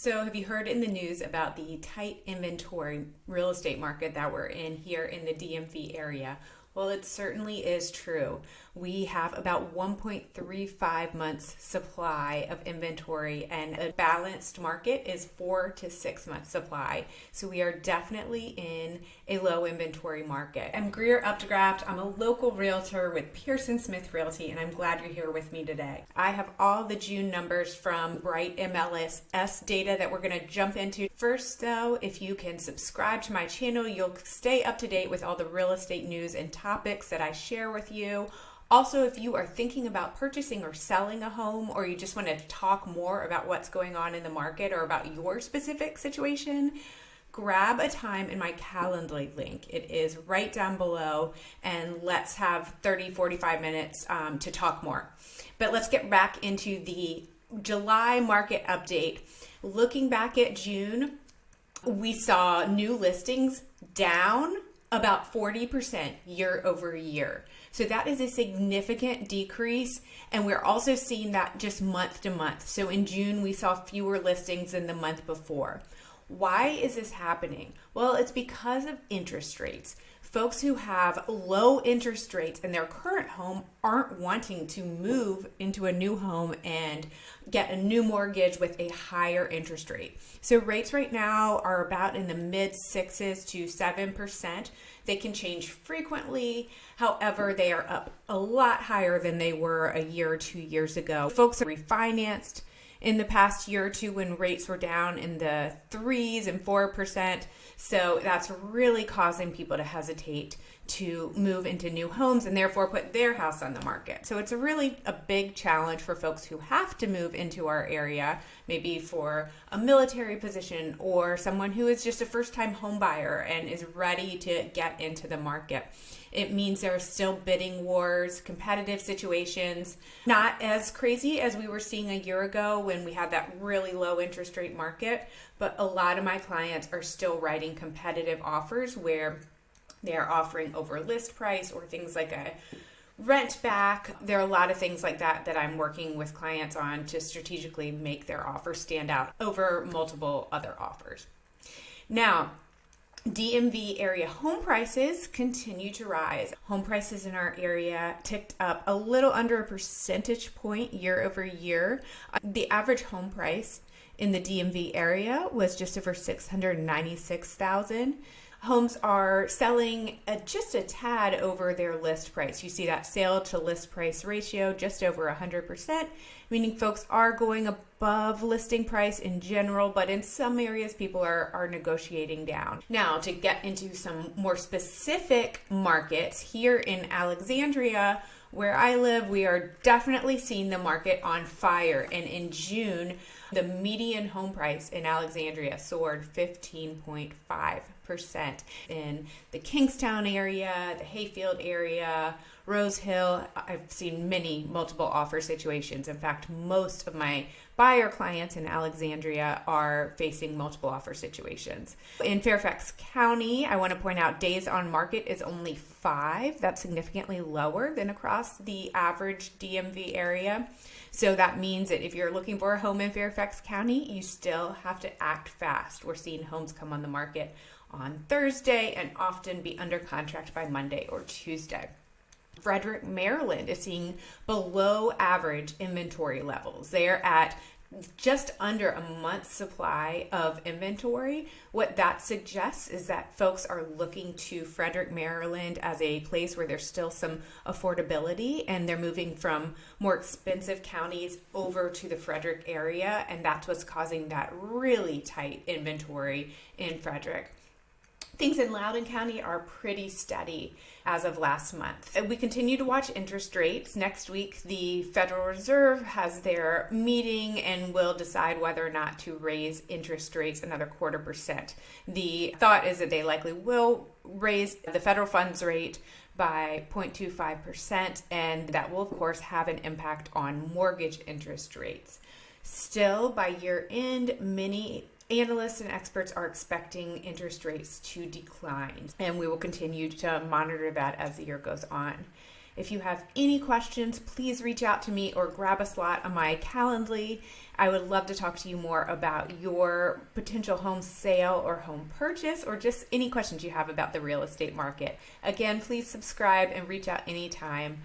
So, have you heard in the news about the tight inventory real estate market that we're in here in the DMV area? Well, it certainly is true. We have about 1.35 months supply of inventory, and a balanced market is 4 to 6 months supply. So we are definitely in a low inventory market. I'm Greer Uptegraft. I'm a local realtor with Pearson Smith Realty, and I'm glad you're here with me today. I have all the June numbers from Bright MLS data that we're going to jump into. First, though, if you can subscribe to my channel, you'll stay up to date with all the real estate news and topics that I share with you. Also, if you are thinking about purchasing or selling a home, or you just want to talk more about what's going on in the market or about your specific situation, grab a time in my Calendly link. It is right down below, and let's have 45 minutes to talk more. But let's get back into the July market update. Looking back at June, we saw new listings down about 40% year over year. So that is a significant decrease, and we're also seeing that just month to month. So in June, we saw fewer listings than the month before. Why is this happening? Well, it's because of interest rates. Folks who have low interest rates in their current home aren't wanting to move into a new home and get a new mortgage with a higher interest rate. So rates right now are about in the mid 6s to 7%. They can change frequently. However, they are up a lot higher than they were a year or 2 years ago. Folks are refinanced in the past year or two when rates were down in the 3s and 4%. So that's really causing people to hesitate to move into new homes and therefore put their house on the market. So it's really a big challenge for folks who have to move into our area, maybe for a military position or someone who is just a first-time home buyer and is ready to get into the market. It means there are still bidding wars, competitive situations, not as crazy as we were seeing a year ago when we had that really low interest rate market, but a lot of my clients are still writing competitive offers where they're offering over list price or things like a rent back. There are a lot of things like that that I'm working with clients on to strategically make their offer stand out over multiple other offers. Now, DMV area home prices continue to rise. Home prices in our area ticked up a little under a percentage point year over year. The average home price in the DMV area was just over $696,000. Homes are selling at just a tad over their list price. You see that sale to list price ratio just over 100%, meaning folks are going above listing price in general, but in some areas people are negotiating down. Now, to get into some more specific markets, here in Alexandria, where I live, we are definitely seeing the market on fire. And in June, the median home price in Alexandria soared 15.5%. In the Kingstown area, the Hayfield area, Rose Hill, I've seen multiple offer situations. In fact, most of my buyer clients in Alexandria are facing multiple offer situations. In Fairfax County, I want to point out days on market is only 5. That's significantly lower than across the average DMV area. So that means that if you're looking for a home in Fairfax County, you still have to act fast. We're seeing homes come on the market on Thursday and often be under contract by Monday or Tuesday. Frederick, Maryland is seeing below average inventory levels. They're at just under a month's supply of inventory. What that suggests is that folks are looking to Frederick, Maryland as a place where there's still some affordability, and they're moving from more expensive counties over to the Frederick area, and that's what's causing that really tight inventory in Frederick. Things in Loudoun County are pretty steady as of last month. We continue to watch interest rates. Next week, the Federal Reserve has their meeting and will decide whether or not to raise interest rates another 0.25%. The thought is that they likely will raise the federal funds rate by 0.25%, and that will, of course, have an impact on mortgage interest rates. Still, by year end, many analysts and experts are expecting interest rates to decline, and we will continue to monitor that as the year goes on. If you have any questions, please reach out to me or grab a slot on my Calendly. I would love to talk to you more about your potential home sale or home purchase, or just any questions you have about the real estate market. Again, please subscribe and reach out anytime.